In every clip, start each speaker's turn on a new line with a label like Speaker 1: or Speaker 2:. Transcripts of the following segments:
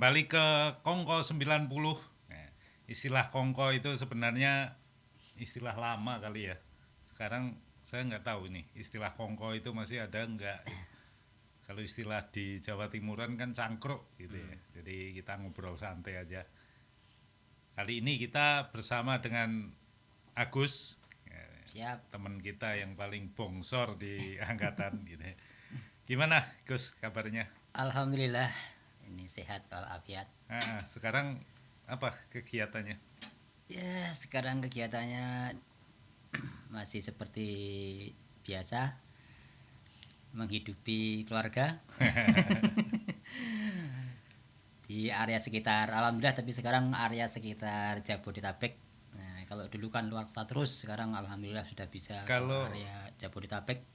Speaker 1: kembali ke Kongko 90. Nah, istilah Kongko itu sebenarnya istilah lama kali ya. Sekarang saya nggak tahu ini istilah Kongko itu masih ada nggak. Kalau istilah di Jawa Timuran kan cangkruk gitu ya. Jadi kita ngobrol santai aja. Kali ini kita bersama dengan Agus,
Speaker 2: Siap.
Speaker 1: teman kita yang paling bongsor di angkatan gitu. Gimana Gus kabarnya?
Speaker 2: Alhamdulillah ini sehat walafiat.
Speaker 1: Nah, sekarang apa kegiatannya?
Speaker 2: Ya sekarang kegiatannya masih seperti biasa menghidupi keluarga di area sekitar. Alhamdulillah tapi sekarang area sekitar Jabodetabek. Nah kalau dulu kan luar kota terus, sekarang alhamdulillah sudah bisa
Speaker 1: Kalau
Speaker 2: ke area Jabodetabek.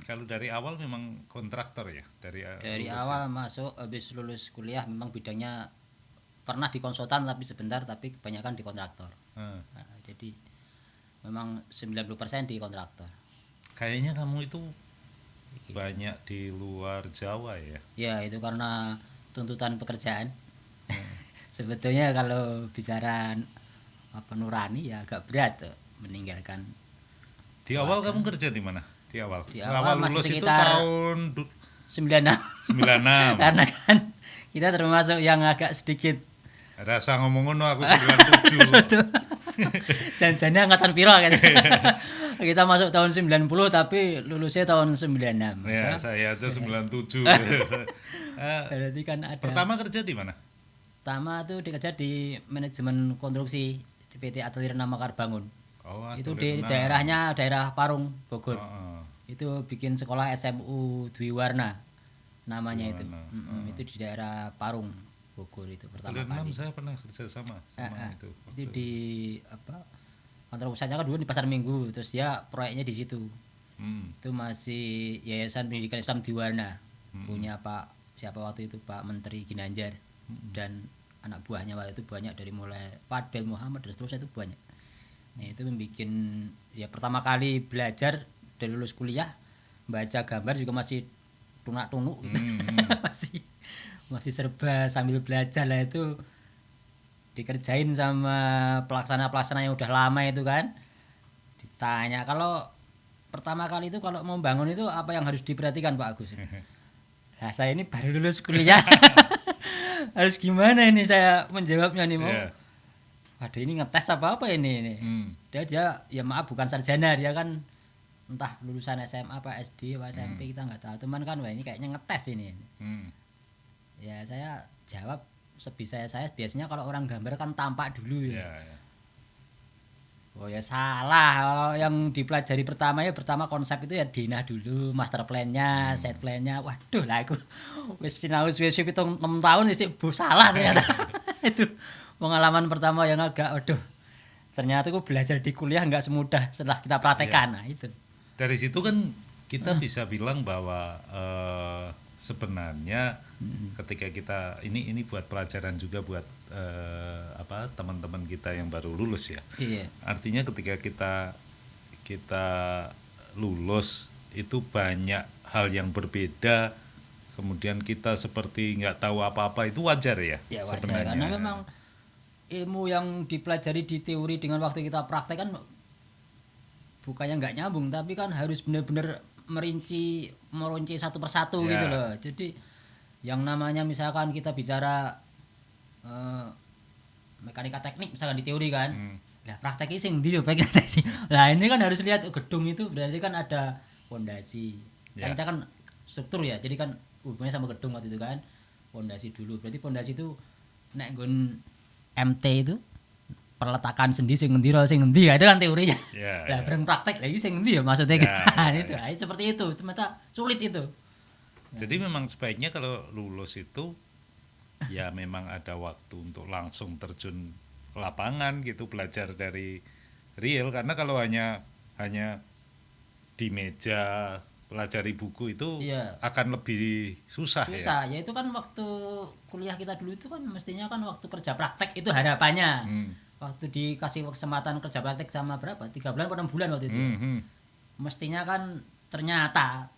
Speaker 1: Kalau dari awal memang kontraktor ya dari
Speaker 2: Awal masuk habis lulus kuliah memang bidangnya pernah di konsultan tapi sebentar, tapi kebanyakan di kontraktor. Nah, jadi memang 90% di kontraktor.
Speaker 1: Kayaknya kamu itu banyak di luar Jawa ya?
Speaker 2: Ya itu karena tuntutan pekerjaan. Sebetulnya kalau bicara apa nurani ya agak berat tuh, meninggalkan.
Speaker 1: Di awal kamu kerja di mana? Di awal
Speaker 2: masih
Speaker 1: lulus itu
Speaker 2: sekitar
Speaker 1: tahun
Speaker 2: 96.
Speaker 1: 96.
Speaker 2: Karena kan kita termasuk yang agak sedikit
Speaker 1: rasa ngomong ngono aku 97.
Speaker 2: Sanjane angkatan piro kan. Kita masuk tahun 90 tapi lulusnya tahun 96.
Speaker 1: Ya, saya aja 97.
Speaker 2: Berarti kan ada.
Speaker 1: Pertama kerja di mana?
Speaker 2: Pertama tuh dikerja di manajemen konstruksi di PT Atelier Namakar Bangun.
Speaker 1: Oh,
Speaker 2: itu di daerah Parung, Bogor. Itu bikin sekolah SMU Dwi Warna namanya itu. Itu di daerah Parung, Bogor itu pertama kali.
Speaker 1: Saya pernah kerja sama itu.
Speaker 2: Itu di apa? Kantor pusatnya kan dulu di Pasar Minggu, terus dia proyeknya di situ. Itu masih Yayasan Pendidikan Islam Dwi Warna. Punya Pak siapa waktu itu Pak Menteri Ginanjar dan anak buahnya waktu itu banyak dari mulai Fadel Muhammad dan seterusnya itu banyak. Nah, itu membuat ya pertama kali belajar dari lulus kuliah baca gambar juga masih tunak-tunuk gitu. masih serba sambil belajar lah, itu dikerjain sama pelaksana yang udah lama itu kan. Ditanya kalau pertama kali itu kalau mau bangun itu apa yang harus diperhatikan Pak Agus? Nah, saya ini baru lulus kuliah. Harus gimana ini saya menjawabnya nih mau? Waduh ini ngetes apa ini. Dia ya maaf bukan sarjana, dia kan entah lulusan SMA apa SD apa SMP kita nggak tahu. Teman kan wah ini kayaknya ngetes ini. Ya saya jawab sebisa saya biasanya kalau orang gambar kan tampak dulu ya. Oh ya salah, kalau yang dipelajari pertama konsep itu ya dinah dulu, master plan-nya, set plan-nya. Waduh lah aku wis sinau wis 6 tahun sih salah ternyata. Itu pengalaman pertama yang agak ternyata aku belajar di kuliah nggak semudah setelah kita praktekkan. Nah itu
Speaker 1: dari situ kan kita bisa bilang bahwa sebenarnya ketika kita ini buat pelajaran juga buat teman-teman kita yang baru lulus ya. Artinya ketika kita lulus itu banyak hal yang berbeda, kemudian kita seperti nggak tahu apa-apa, itu wajar ya
Speaker 2: wajar,
Speaker 1: sebenarnya.
Speaker 2: Karena memang ilmu yang dipelajari di teori dengan waktu kita praktek kan bukannya nggak nyambung, tapi kan harus benar-benar meronci satu persatu gitu loh. Jadi yang namanya misalkan kita bicara mekanika teknik misalkan di teori kan, lah prakteknya sing ndi yo Lah ini kan harus lihat gedung itu berarti kan ada fondasi. Kan kita kan struktur ya, jadi kan hubungannya sama gedung waktu itu kan. Fondasi dulu. Berarti fondasi itu nek nggon MT itu perletakan sendi sing ngendi itu kan teorinya. Lah bareng praktek lagi sing ngendi ya maksudnya kan itu. Seperti itu, ternyata sulit itu.
Speaker 1: Jadi memang sebaiknya kalau lulus itu ya memang ada waktu untuk langsung terjun ke lapangan gitu, belajar dari real, karena kalau hanya di meja pelajari buku itu akan lebih susah ya.
Speaker 2: Ya itu kan waktu kuliah kita dulu itu kan mestinya kan waktu kerja praktek itu harapannya. Waktu dikasih kesempatan kerja praktek sama berapa? 3 bulan atau 6 bulan waktu itu. Mestinya kan ternyata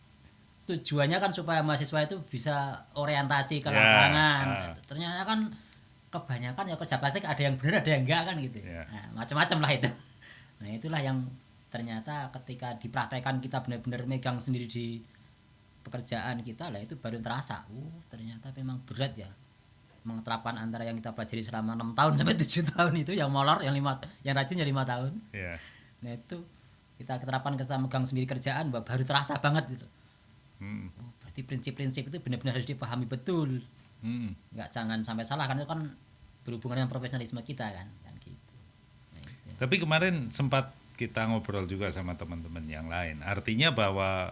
Speaker 2: tujuannya kan supaya mahasiswa itu bisa orientasi ke
Speaker 1: Ya,
Speaker 2: lapangan. Ternyata kan kebanyakan ya kerja praktik ada yang benar ada yang enggak kan gitu.
Speaker 1: Ya.
Speaker 2: Nah, macam-macam lah itu. Nah, itulah yang ternyata ketika dipraktekkan kita benar-benar megang sendiri di pekerjaan kita lah itu baru terasa. Ternyata memang berat ya. Mengeterapkan antara yang kita pelajari selama 6 tahun sampai 7 tahun itu yang molor, yang rajin ya 5 tahun.
Speaker 1: Ya.
Speaker 2: Nah, itu kita keterapkan kita megang sendiri kerjaan baru terasa banget gitu. Berarti prinsip-prinsip itu benar-benar harus dipahami betul. Jangan sampai salah kan itu kan berhubungan dengan profesionalisme kita kan gitu. Nah, itu.
Speaker 1: Tapi kemarin sempat kita ngobrol juga sama teman-teman yang lain. Artinya bahwa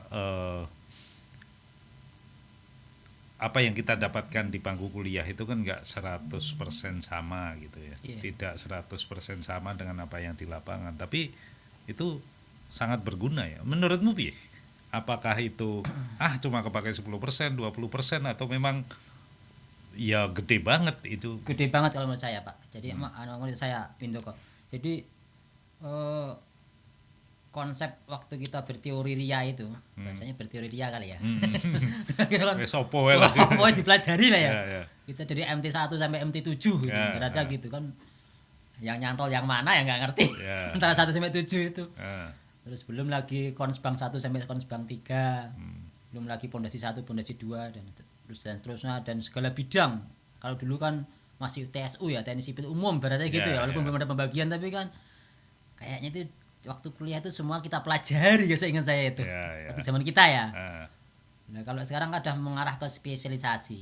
Speaker 1: apa yang kita dapatkan di bangku kuliah itu kan enggak 100% sama gitu ya.
Speaker 2: Yeah.
Speaker 1: Tidak 100% sama dengan apa yang di lapangan, tapi itu sangat berguna ya. Menurutmu Pi? Apakah itu cuma kepake 10%, 20% atau memang ya gede banget itu?
Speaker 2: Gede banget kalau menurut saya, Pak. Jadi menurut saya Pindoko. Jadi konsep waktu kita berteori ria itu, biasanya berteori ria kali ya. Gitu kan.
Speaker 1: Sopo lah.
Speaker 2: Oh, dipelajari lah ya.
Speaker 1: Ya.
Speaker 2: Kita dari MT1 sampai MT7 gitu. Berarti gitu kan. Yang nyantol yang mana ya nggak ngerti.
Speaker 1: Ya.
Speaker 2: Antara 1 sampai 7 itu.
Speaker 1: Ya.
Speaker 2: Terus belum lagi Konsbang 1 sampai Konsbang 3. Belum lagi pondasi 1, pondasi 2 dan seterusnya dan segala bidang. Kalau dulu kan masih TSU ya, teknik sipil umum berarti gitu ya. Walaupun belum ada pembagian tapi kan kayaknya itu waktu kuliah itu semua kita pelajari ya seingat saya itu. Waktu zaman kita ya. Nah, kalau sekarang kan udah mengarah ke spesialisasi.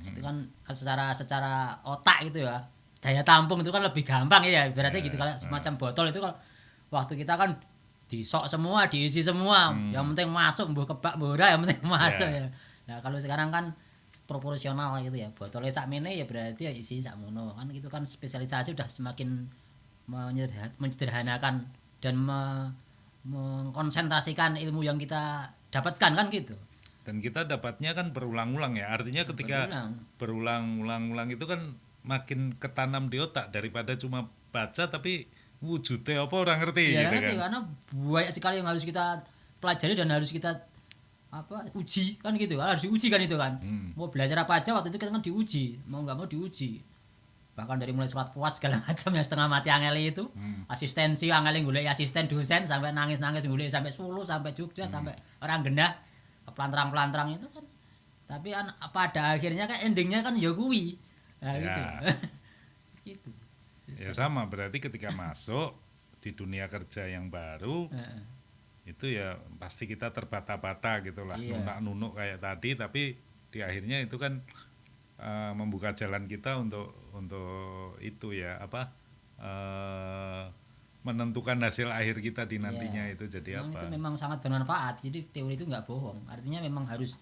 Speaker 2: Itu kan secara otak gitu ya. Daya tampung itu kan lebih gampang ya. Berarti gitu kalau semacam botol itu kalau waktu kita kan disok semua, diisi semua. Yang penting masuk, mbuh kebak mbuh ora, yang penting masuk ya. Nah, kalau sekarang kan proporsional gitu ya. Botolnya sakmene ya berarti ya isi sakmono. Kan itu kan spesialisasi udah semakin menyederhanakan dan mengkonsentrasikan ilmu yang kita dapatkan kan gitu.
Speaker 1: Dan kita dapatnya kan berulang-ulang ya. Artinya ketika berulang-ulang itu kan makin ketanam di otak daripada cuma baca tapi wujudnya apa orang ngerti
Speaker 2: ya,
Speaker 1: gitu
Speaker 2: ngerti,
Speaker 1: kan.
Speaker 2: karena banyak sekali yang harus kita pelajari dan harus kita uji kan gitu, harus diuji kan itu kan. Mau belajar apa aja waktu itu kita kan diuji, mau nggak mau diuji. Bahkan dari mulai surat puas segala macam yang setengah mati angeli itu, asistensi angeli golek asisten dosen sampai nangis-nangis golek sampai Solo, sampai Jogja, sampai orang gendah, pelantarang-pelantarang itu kan. Tapi kan pada akhirnya kan endingnya kan ya kuwi. Nah, gitu. Gitu.
Speaker 1: Ya sama, berarti ketika masuk di dunia kerja yang baru itu ya pasti kita terbata-bata gitulah, nunak-nunuk kayak tadi, tapi di akhirnya itu kan membuka jalan kita untuk itu ya menentukan hasil akhir kita di nantinya itu jadi
Speaker 2: memang
Speaker 1: apa.
Speaker 2: Itu memang sangat bermanfaat. Jadi teori itu nggak bohong. Artinya memang harus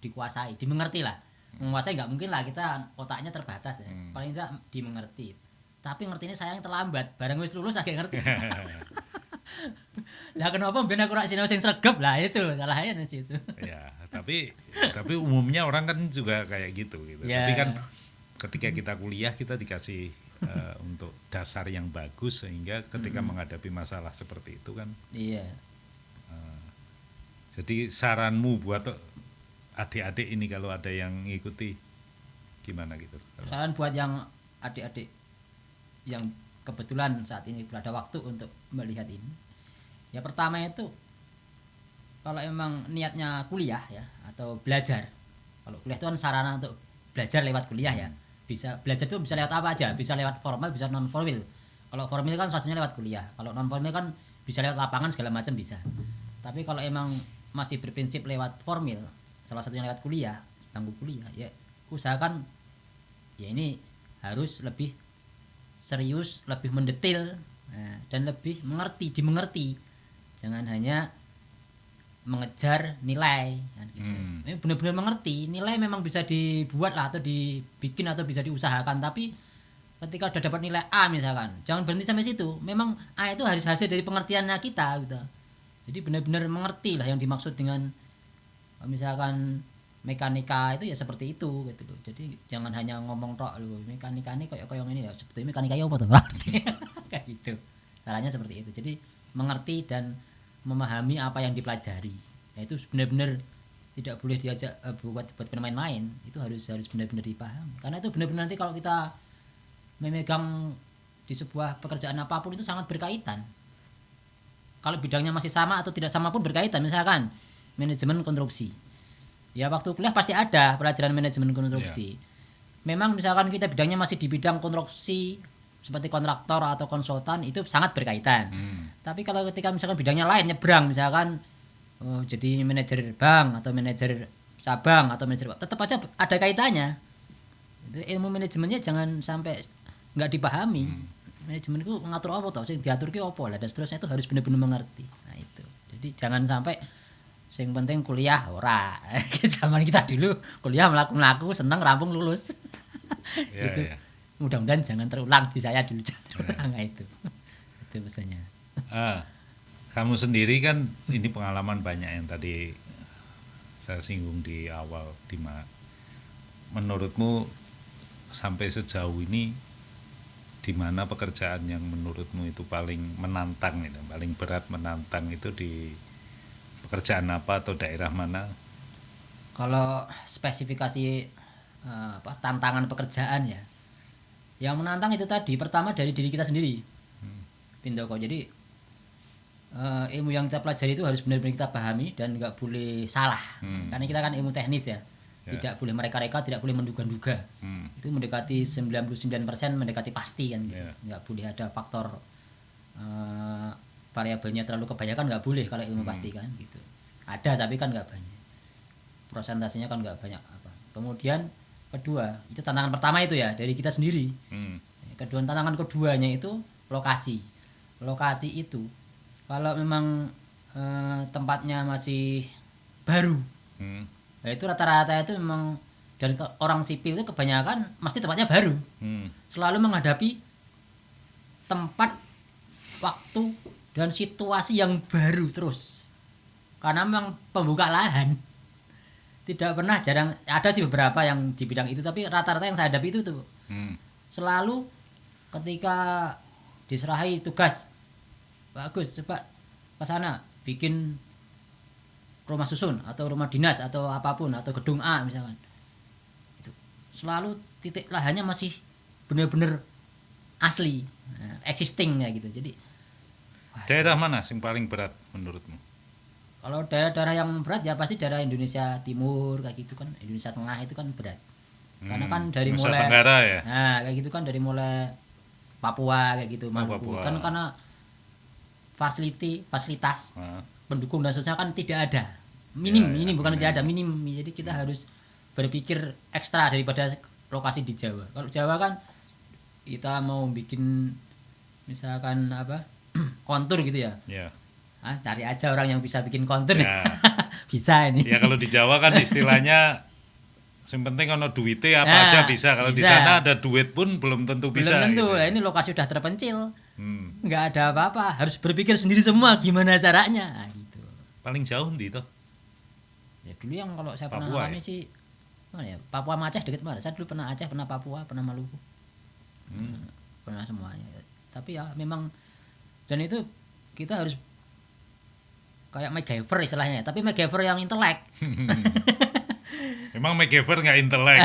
Speaker 2: dikuasai, dimengerti lah. Menguasai nggak mungkin lah, kita otaknya terbatas ya. Paling tidak dimengerti. Tapi ngerti ini sayang terlambat. Barang wis lulus agak ngerti. Lah kenapa ben aku rak sinau sing sregep lah, itu salahnya di situ.
Speaker 1: Ya, tapi umumnya orang kan juga kayak gitu. Tapi kan ketika kita kuliah kita dikasih untuk dasar yang bagus sehingga ketika menghadapi masalah seperti itu kan.
Speaker 2: Iya.
Speaker 1: Jadi saranmu buat adik-adik ini kalau ada yang ngikuti gimana gitu?
Speaker 2: Saran buat yang adik-adik yang kebetulan saat ini ada waktu untuk melihat ini. Ya pertama itu kalau emang niatnya kuliah ya atau belajar. Kalau kuliah itu kan sarana untuk belajar lewat kuliah ya. Bisa belajar itu bisa lewat apa aja, bisa lewat formal, bisa non formal. Kalau formal kan salah lewat kuliah. Kalau non formal kan bisa lewat lapangan segala macam bisa. Tapi kalau emang masih berprinsip lewat formal, salah satunya lewat kuliah, bangku kuliah, ya usahakan ya ini harus lebih serius, lebih mendetail, dan lebih dimengerti. Jangan hanya mengejar nilai kan gitu. Benar-benar mengerti, nilai memang bisa dibuat lah atau dibikin atau bisa diusahakan, tapi ketika udah dapat nilai A misalkan, jangan berhenti sampai situ. Memang A itu harus hasil dari pengertiannya kita gitu. Jadi benar-benar mengerti lah yang dimaksud dengan misalkan mekanika itu ya seperti itu gitu loh. Jadi jangan hanya ngomong tok lho, mekanika ini kayak ini ya, sebetulnya mekanika apa tuh? Kayak gitu. Caranya seperti itu. Jadi mengerti dan memahami apa yang dipelajari. Nah, itu benar-benar tidak boleh diajak buat main-main, itu harus benar-benar dipahami. Karena itu benar-benar nanti kalau kita memegang di sebuah pekerjaan apapun itu sangat berkaitan. Kalau bidangnya masih sama atau tidak sama pun berkaitan. Misalkan manajemen konstruksi, ya waktu kuliah pasti ada pelajaran manajemen konstruksi. Memang misalkan kita bidangnya masih di bidang konstruksi seperti kontraktor atau konsultan, itu sangat berkaitan. Tapi kalau ketika misalkan bidangnya lain, nyebrang, misalkan jadi manajer bank atau manajer cabang atau manajer, tetap aja ada kaitannya. Itu ilmu manajemennya jangan sampai nggak dipahami. Manajemen itu ngatur apa tau, sing diatur ki apa lah, dan seterusnya itu harus benar-benar mengerti. Nah itu, jadi jangan sampai sing penting kuliah ora. Zaman kita dulu kuliah melaku senang rampung lulus. Gitu. Mudah-mudahan jangan terulang di saya dulu, jangan terulang. Nah, itu pesannya.
Speaker 1: Kamu sendiri kan ini pengalaman banyak yang tadi saya singgung di awal, menurutmu sampai sejauh ini di mana pekerjaan yang menurutmu itu paling menantang, itu paling berat menantang, itu di pekerjaan apa atau daerah mana?
Speaker 2: Kalau spesifikasi tantangan pekerjaan ya, yang menantang itu tadi pertama dari diri kita sendiri, Pindoko. Jadi ilmu yang kita pelajari itu harus benar-benar kita pahami dan nggak boleh salah, karena kita kan ilmu teknis ya. Tidak boleh mereka-reka, tidak boleh menduga-duga. Itu mendekati 99% mendekati pasti kan gitu. Nggak boleh ada faktor variabelnya terlalu kebanyakan, nggak boleh kalau ilmu pasti kan gitu. Ada tapi kan nggak banyak, prosentasenya kan nggak banyak apa. Kemudian kedua, itu tantangan pertama itu ya dari kita sendiri. Kedua, tantangan keduanya itu lokasi itu kalau memang tempatnya masih baru, nah itu rata-rata itu memang, dan orang sipil itu kebanyakan pasti tempatnya baru, selalu menghadapi tempat, waktu, dan situasi yang baru terus, karena memang pembuka lahan tidak pernah, jarang ada sih beberapa yang di bidang itu, tapi rata-rata yang saya hadapi itu tuh selalu ketika diserahi tugas, bagus coba ke sana bikin rumah susun atau rumah dinas atau apapun atau gedung A misalkan, itu selalu titik lahannya masih benar-benar asli, existing ya gitu. Jadi
Speaker 1: daerah mana sing paling berat menurutmu?
Speaker 2: Kalau daerah-daerah yang berat ya pasti daerah Indonesia Timur kayak gitu kan, Indonesia Tengah itu kan berat. Karena kan dari
Speaker 1: Nusa
Speaker 2: mulai
Speaker 1: Tenggara ya.
Speaker 2: Nah, kayak gitu kan dari mulai Papua kayak gitu, Maluku. Kan karena fasilitas pendukung dan seterusnya kan tidak ada. Minim bukan tidak ada, minim. Jadi kita harus berpikir ekstra daripada lokasi di Jawa. Kalau Jawa kan kita mau bikin misalkan apa? kontur gitu ya. Cari aja orang yang bisa bikin kontur. Bisa ini.
Speaker 1: Ya kalau di Jawa kan istilahnya yang penting kalau duitnya apa aja bisa. Kalau di sana ada duit pun belum tentu bisa.
Speaker 2: Belum tentu.
Speaker 1: Gitu.
Speaker 2: Ini lokasi udah terpencil. Nggak ada apa-apa. Harus berpikir sendiri semua gimana caranya. Nah, gitu.
Speaker 1: Paling jauh di itu?
Speaker 2: Ya dulu yang kalau saya
Speaker 1: Papua,
Speaker 2: pernah alami sih mana ya? Papua sama Aceh dekat mana? Saya dulu pernah Aceh, pernah Papua, pernah Maluku. Pernah semuanya. Tapi ya memang, dan itu kita harus kayak MacGyver istilahnya, tapi MacGyver yang intelek.
Speaker 1: Memang MacGyver nggak intelek.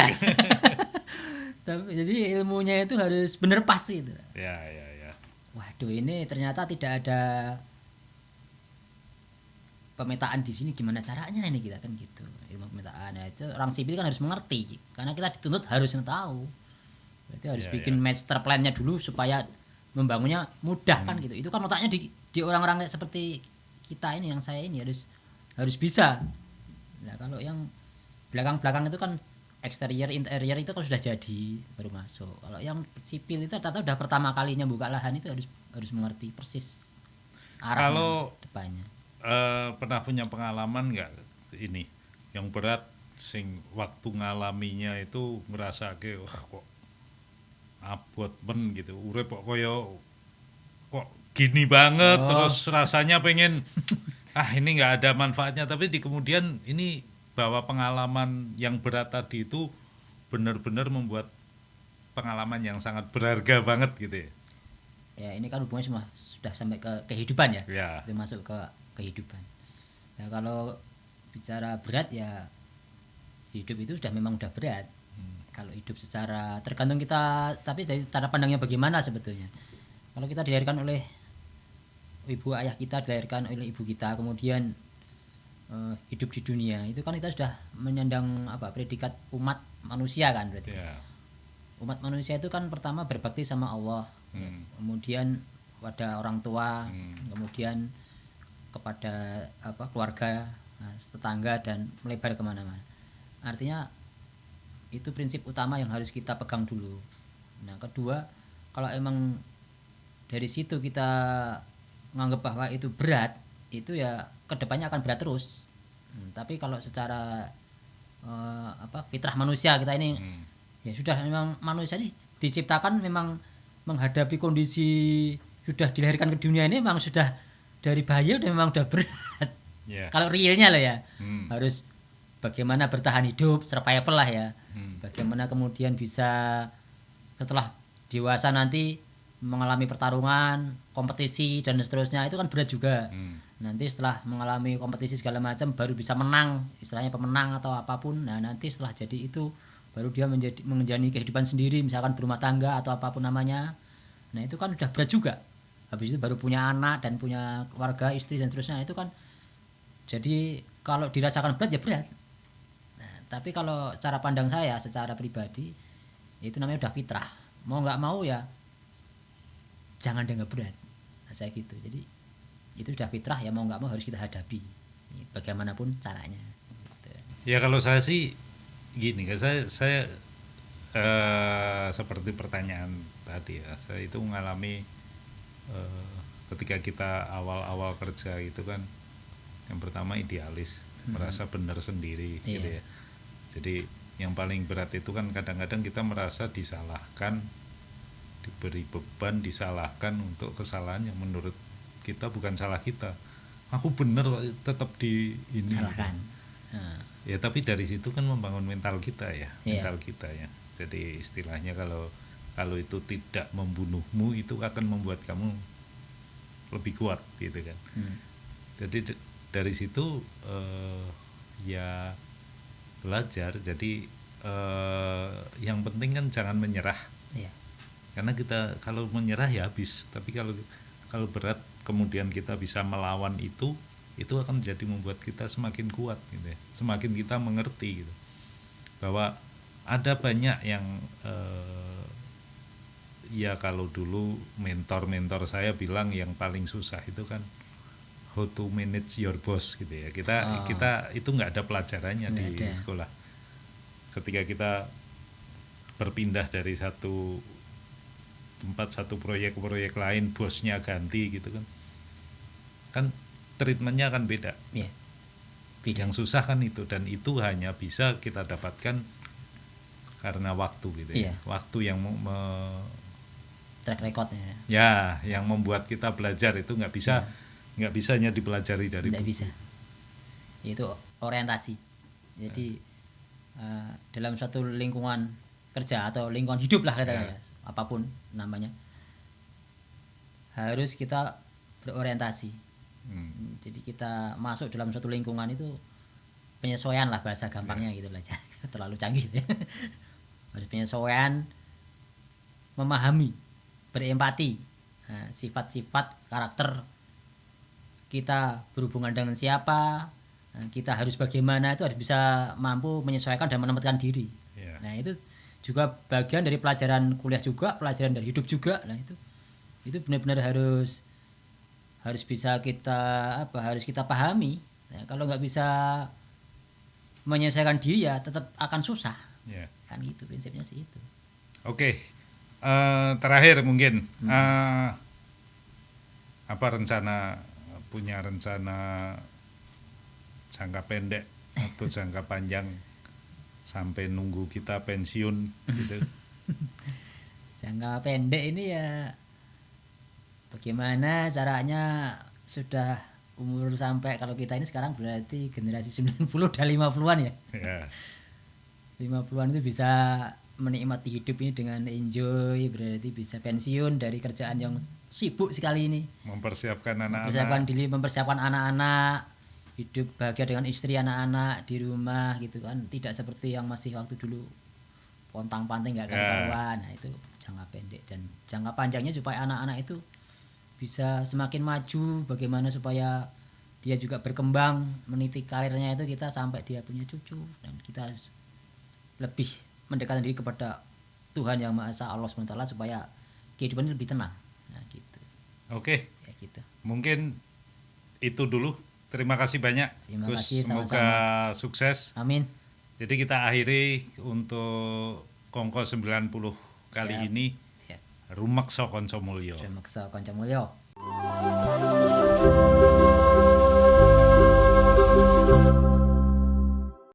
Speaker 2: Tapi jadi ilmunya itu harus bener pas gitu.
Speaker 1: Ya.
Speaker 2: Waduh, ini ternyata tidak ada pemetaan di sini, gimana caranya ini kita kan gitu. Ilmu pemetaan itu orang sipil kan harus mengerti, karena kita dituntut harus tahu. Berarti harus bikin master plan-nya dulu supaya membangunnya mudah kan gitu. Itu kan otaknya di orang-orang seperti kita ini, yang saya ini harus bisa. Nah, kalau yang belakang-belakang itu kan eksterior, interior itu kan sudah jadi baru masuk. Kalau yang sipil itu ternyata udah pertama kalinya buka lahan itu harus mengerti persis arahnya, kalau depannya.
Speaker 1: Pernah punya pengalaman nggak ini yang berat sing waktu ngalaminya itu ngerasa ke wah kok abot men gitu, urip kok koyo kok gini banget, terus rasanya pengen ini nggak ada manfaatnya, tapi di kemudian ini bahwa pengalaman yang berat tadi itu benar-benar membuat pengalaman yang sangat berharga banget gitu ya.
Speaker 2: Ya ini kan hubungannya sudah sampai ke kehidupan ya.
Speaker 1: Ya.
Speaker 2: Itu masuk ke kehidupan. Ya kalau bicara berat ya hidup itu memang udah berat. Kalau hidup secara tergantung kita, tapi dari cara pandangnya bagaimana sebetulnya. Kalau kita dilahirkan oleh ibu ayah kita, dilahirkan oleh ibu kita, kemudian hidup di dunia, itu kan kita sudah menyandang predikat umat manusia kan berarti.
Speaker 1: Yeah.
Speaker 2: Umat manusia itu kan pertama berbakti sama Allah, kemudian pada orang tua, kemudian kepada keluarga, tetangga, dan melebar kemana-mana. Artinya itu prinsip utama yang harus kita pegang dulu. Nah, kedua, kalau emang dari situ kita menganggap bahwa itu berat, itu ya kedepannya akan berat terus. Tapi kalau secara fitrah manusia kita ini ya sudah, memang manusia ini diciptakan memang menghadapi kondisi sudah dilahirkan ke dunia ini memang sudah dari bayi udah memang udah berat. Yeah. Kalau realnya loh ya, harus bagaimana bertahan hidup, survival lah ya. Bagaimana kemudian bisa setelah dewasa nanti mengalami pertarungan, kompetisi dan seterusnya, itu kan berat juga. Nanti setelah mengalami kompetisi segala macam baru bisa menang, istilahnya pemenang atau apapun. Nah, nanti setelah jadi itu baru dia menjalani kehidupan sendiri, misalkan berumah tangga atau apapun namanya. Nah, itu kan udah berat juga. Habis itu baru punya anak dan punya keluarga, istri dan seterusnya, itu kan jadi kalau dirasakan berat ya berat. Nah, tapi kalau cara pandang saya secara pribadi itu namanya udah fitrah. Mau nggak mau ya jangan dianggap berat. Nah, saya gitu. Jadi itu udah fitrah ya, mau nggak mau harus kita hadapi. Bagaimanapun caranya. Gitu.
Speaker 1: Ya kalau saya sih gini, saya seperti pertanyaan tadi ya, saya itu mengalami ketika kita awal-awal kerja itu kan, yang pertama idealis, merasa benar sendiri gitu ya. Jadi yang paling berat itu kan kadang-kadang kita merasa disalahkan, diberi beban, disalahkan untuk kesalahan yang menurut kita bukan salah kita. Aku benar tetap di ini.
Speaker 2: Salahkan.
Speaker 1: Ya tapi dari situ kan membangun mental kita ya, mental kita ya. Jadi istilahnya kalau itu tidak membunuhmu, itu akan membuat kamu lebih kuat gitu kan. Jadi dari situ ya belajar. Jadi yang penting kan jangan menyerah. Karena kita kalau menyerah ya habis. Tapi kalau berat kemudian kita bisa melawan itu akan jadi membuat kita semakin kuat gitu ya. Semakin kita mengerti gitu, bahwa ada banyak yang ya kalau dulu mentor saya bilang yang paling susah itu kan how to manage your boss gitu ya. Kita itu nggak ada pelajarannya di sekolah. Ketika kita berpindah dari satu tempat, satu proyek lain, bosnya ganti gitu kan treatmentnya akan beda. Yang susah kan itu, dan itu hanya bisa kita dapatkan karena waktu gitu ya. Waktu yang
Speaker 2: track recordnya
Speaker 1: ya, yang membuat kita belajar itu nggak bisa hanya dipelajari dari
Speaker 2: buku. Bisa. Itu orientasi. Jadi dalam suatu lingkungan kerja atau lingkungan hidup lah katakanlah, apapun namanya, harus kita berorientasi. Jadi kita masuk dalam suatu lingkungan itu penyesuaian lah bahasa gampangnya gitu lah. Terlalu canggih ya. Harus penyesuaian, memahami, berempati, sifat-sifat karakter kita, berhubungan dengan siapa, kita harus bagaimana, itu harus bisa mampu menyesuaikan dan menempatkan diri. Nah, itu juga bagian dari pelajaran kuliah juga, pelajaran dari hidup juga. Nah, itu benar-benar harus bisa harus kita pahami. Nah, kalau nggak bisa menyelesaikan diri ya tetap akan susah. Kan gitu prinsipnya sih itu.
Speaker 1: Oke. Terakhir mungkin apa punya rencana jangka pendek atau jangka panjang sampai nunggu kita pensiun gitu?
Speaker 2: Jangka pendek ini ya bagaimana caranya sudah umur sampai, kalau kita ini sekarang berarti generasi 90 udah 50-an ya. 50-an itu bisa menikmati hidup ini dengan enjoy, berarti bisa pensiun dari kerjaan yang sibuk sekali ini.
Speaker 1: Mempersiapkan anak-anak.
Speaker 2: Mempersiapkan diri, mempersiapkan anak-anak. hidup bahagia dengan istri anak-anak di rumah gitu kan, tidak seperti yang masih waktu dulu pontang-panting nggak karu-karuan. Nah itu jangka pendek, dan jangka panjangnya supaya anak-anak itu bisa semakin maju, bagaimana supaya dia juga berkembang meniti karirnya itu, kita sampai dia punya cucu dan kita lebih mendekatkan diri kepada Tuhan Yang Maha Esa, Allah SWT, supaya kehidupan lebih tenang. Nah gitu.
Speaker 1: Oke,
Speaker 2: Ya gitu.
Speaker 1: mungkin itu dulu. Terima kasih banyak,
Speaker 2: Terima
Speaker 1: Gus.
Speaker 2: kasih,
Speaker 1: Semoga
Speaker 2: sama-sama.
Speaker 1: sukses.
Speaker 2: Amin.
Speaker 1: Jadi kita akhiri untuk Kongko 90 kali
Speaker 2: Siap.
Speaker 1: ini.
Speaker 2: Ya.
Speaker 1: Rumeksa Kanca Mulya.
Speaker 2: Terima kasih Kanca Mulya.